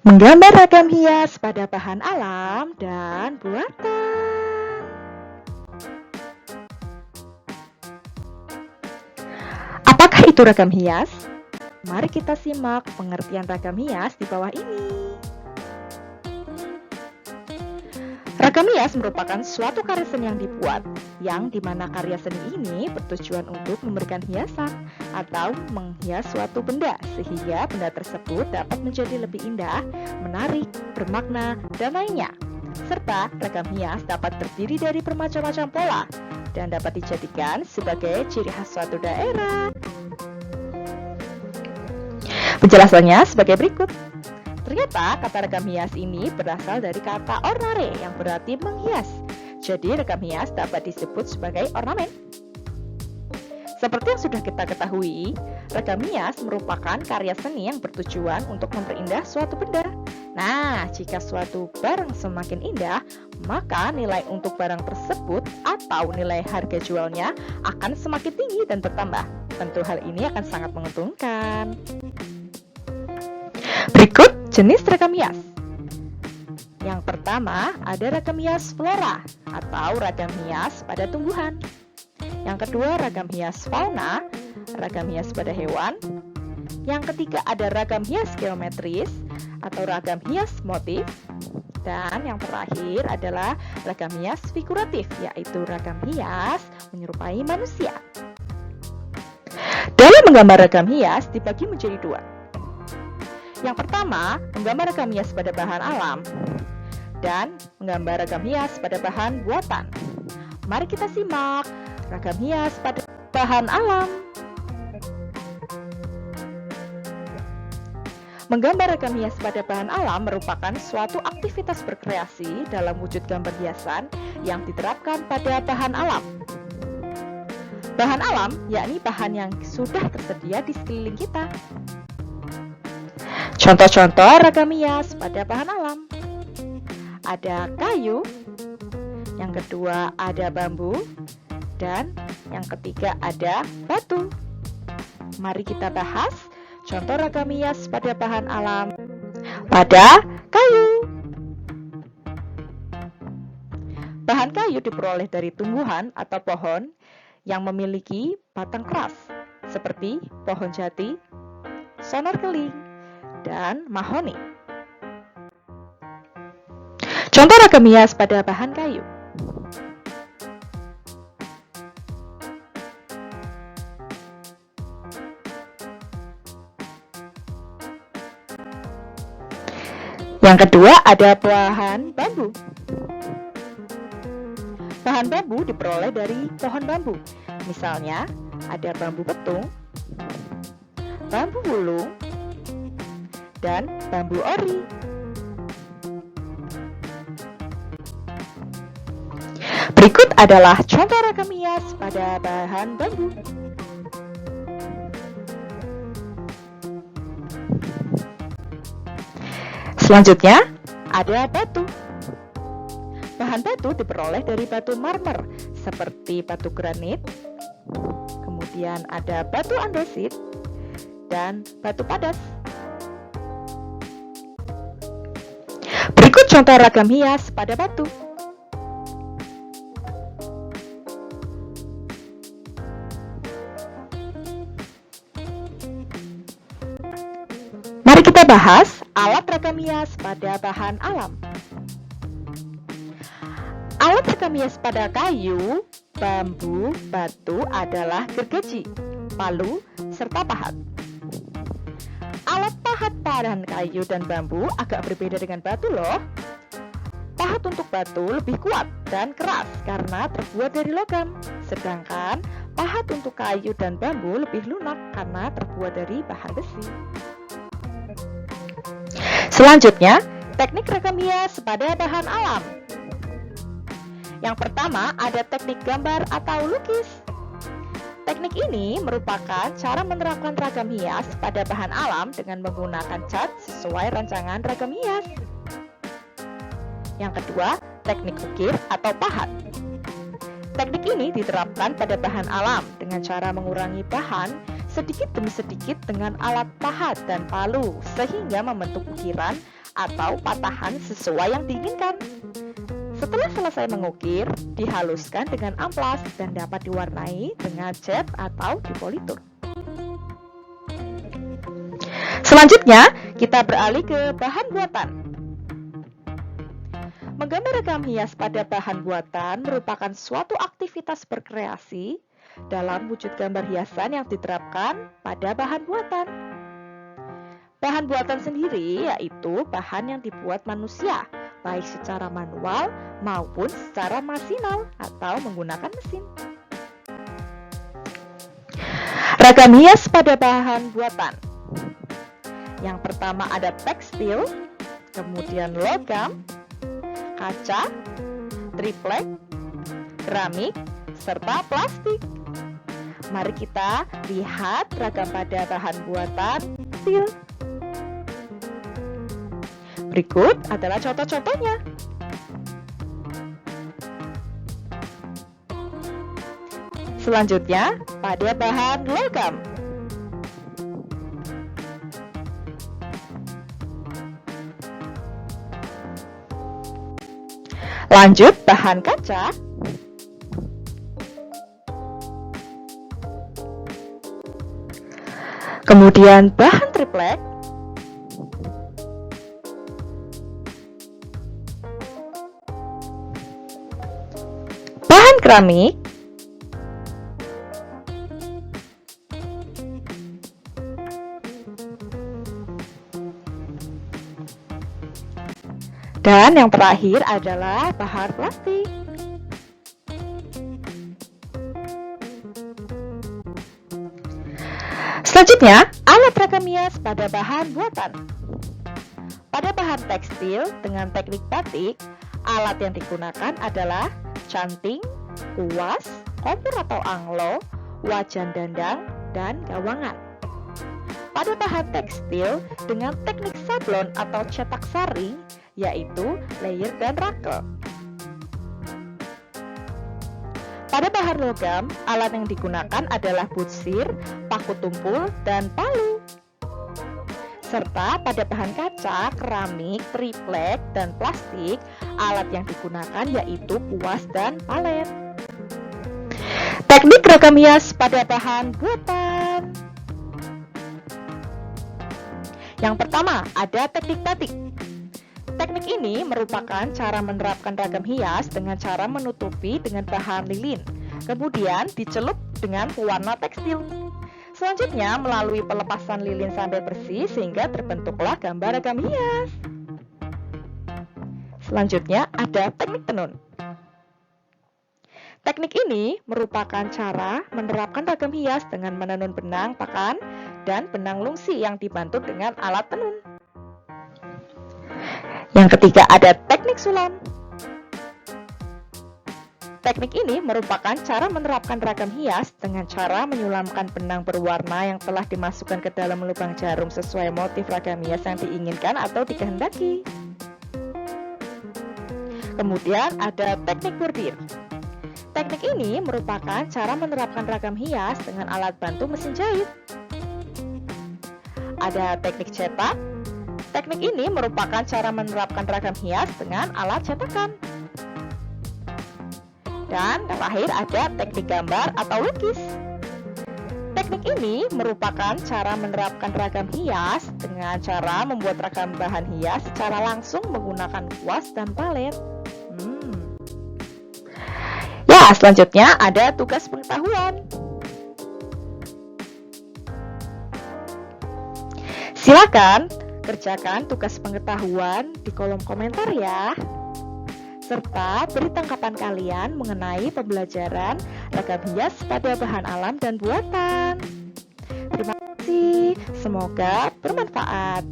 Menggambar ragam hias pada bahan alam dan buatan. Apakah itu ragam hias? Mari kita simak pengertian ragam hias di bawah ini. Ragam hias merupakan suatu karya seni yang dibuat, yang dimana karya seni ini bertujuan untuk memberikan hiasan atau menghias suatu benda, sehingga benda tersebut dapat menjadi lebih indah, menarik, bermakna, dan lainnya. Serta ragam hias dapat terdiri dari bermacam-macam pola, dan dapat dijadikan sebagai ciri khas suatu daerah. Penjelasannya sebagai berikut. Ternyata kata ragam hias ini berasal dari kata ornare yang berarti menghias. Jadi ragam hias dapat disebut sebagai ornamen. Seperti yang sudah kita ketahui, ragam hias merupakan karya seni yang bertujuan untuk memperindah suatu benda. Nah, jika suatu barang semakin indah, maka nilai untuk barang tersebut atau nilai harga jualnya akan semakin tinggi dan bertambah. Tentu hal ini akan sangat menguntungkan. Berikut jenis ragam hias. Yang pertama, ada ragam hias flora atau ragam hias pada tumbuhan. Yang kedua, ragam hias fauna, ragam hias pada hewan. Yang ketiga, ada ragam hias geometris atau ragam hias motif. Dan yang terakhir adalah ragam hias figuratif, yaitu ragam hias menyerupai manusia. Dalam menggambar ragam hias dibagi menjadi dua. Yang pertama, menggambar ragam hias pada bahan alam dan menggambar ragam hias pada bahan buatan. Mari kita simak ragam hias pada bahan alam. Menggambar ragam hias pada bahan alam merupakan suatu aktivitas berkreasi dalam wujud gambar hiasan yang diterapkan pada bahan alam. Bahan alam yakni bahan yang sudah tersedia di sekeliling kita. Contoh-contoh ragam hias pada bahan alam. Ada kayu, yang kedua ada bambu, dan yang ketiga ada batu. Mari kita bahas contoh ragam hias pada bahan alam pada kayu. Bahan kayu diperoleh dari tumbuhan atau pohon yang memiliki batang keras, seperti pohon jati, sonar keling, dan mahoni. Contoh ragam hias pada bahan kayu. Yang kedua ada bahan bambu. Bahan bambu diperoleh dari pohon bambu. Misalnya ada bambu petung, bambu wulung, dan bambu ori. Berikut adalah contoh ragam hias pada bahan bambu. Selanjutnya, ada batu. Bahan batu diperoleh dari batu marmer, seperti batu granit, kemudian ada batu andesit, dan batu padas. Berikut contoh ragam hias pada batu. Mari kita bahas alat ragam hias pada bahan alam. Alat ragam hias pada kayu, bambu, batu adalah gergaji, palu, serta pahat. Alat pahat bahan kayu dan bambu agak berbeda dengan batu loh. Pahat untuk batu lebih kuat dan keras karena terbuat dari logam. Sedangkan pahat untuk kayu dan bambu lebih lunak karena terbuat dari bahan besi. Selanjutnya, teknik ragam hias pada bahan alam. Yang pertama ada teknik gambar atau lukis. Teknik ini merupakan cara menerapkan ragam hias pada bahan alam dengan menggunakan cat sesuai rancangan ragam hias. Yang kedua, teknik ukir atau pahat. Teknik ini diterapkan pada bahan alam dengan cara mengurangi bahan sedikit demi sedikit dengan alat pahat dan palu sehingga membentuk ukiran atau patahan sesuai yang diinginkan. Setelah selesai mengukir, dihaluskan dengan amplas dan dapat diwarnai dengan cat atau dipolitur. Selanjutnya, kita beralih ke bahan buatan. Menggambar ragam hias pada bahan buatan merupakan suatu aktivitas berkreasi dalam wujud gambar hiasan yang diterapkan pada bahan buatan. Bahan buatan sendiri yaitu bahan yang dibuat manusia, baik secara manual maupun secara masinal atau menggunakan mesin. Ragam hias pada bahan buatan. Yang pertama ada tekstil, kemudian logam, kaca, triplek, keramik, serta plastik. Mari kita lihat ragam pada bahan buatan tekstil. Berikut adalah contoh-contohnya. Selanjutnya, pada bahan logam. Lanjut, bahan kaca. Kemudian bahan triplek. Bahan keramik. Dan yang terakhir adalah bahan plastik. Selanjutnya, alat ragam hias pada bahan buatan. Pada bahan tekstil dengan teknik batik, alat yang digunakan adalah canting, kuas, kompor atau anglo, wajan dandang, dan gawangan. Pada bahan tekstil dengan teknik sablon atau cetak saring, yaitu layer dan rake. Pada bahan logam, alat yang digunakan adalah butsir, paku tumpul, dan palu. Serta pada bahan kaca, keramik, triplek, dan plastik, alat yang digunakan yaitu kuas dan palet. Teknik ragam hias pada bahan buatan. Yang pertama, ada teknik batik. Teknik ini merupakan cara menerapkan ragam hias dengan cara menutupi dengan bahan lilin, kemudian dicelup dengan pewarna tekstil. Selanjutnya, melalui pelepasan lilin sampai bersih sehingga terbentuklah gambar ragam hias. Selanjutnya, ada teknik tenun. Teknik ini merupakan cara menerapkan ragam hias dengan menenun benang pakan dan benang lungsi yang dibantu dengan alat tenun. Yang ketiga ada teknik sulam. Teknik ini merupakan cara menerapkan ragam hias dengan cara menyulamkan benang berwarna yang telah dimasukkan ke dalam lubang jarum sesuai motif ragam hias yang diinginkan atau dikehendaki. Kemudian ada teknik bordir. Teknik ini merupakan cara menerapkan ragam hias dengan alat bantu mesin jahit. Ada teknik cetak. Teknik ini merupakan cara menerapkan ragam hias dengan alat cetakan. Dan terakhir ada teknik gambar atau lukis. Teknik ini merupakan cara menerapkan ragam hias dengan cara membuat ragam bahan hias secara langsung menggunakan kuas dan palet. Ya, selanjutnya ada tugas pengetahuan. Silakan kerjakan tugas pengetahuan di kolom komentar ya. Serta beri tanggapan kalian mengenai pembelajaran ragam hias pada bahan alam dan buatan. Terima kasih, semoga bermanfaat.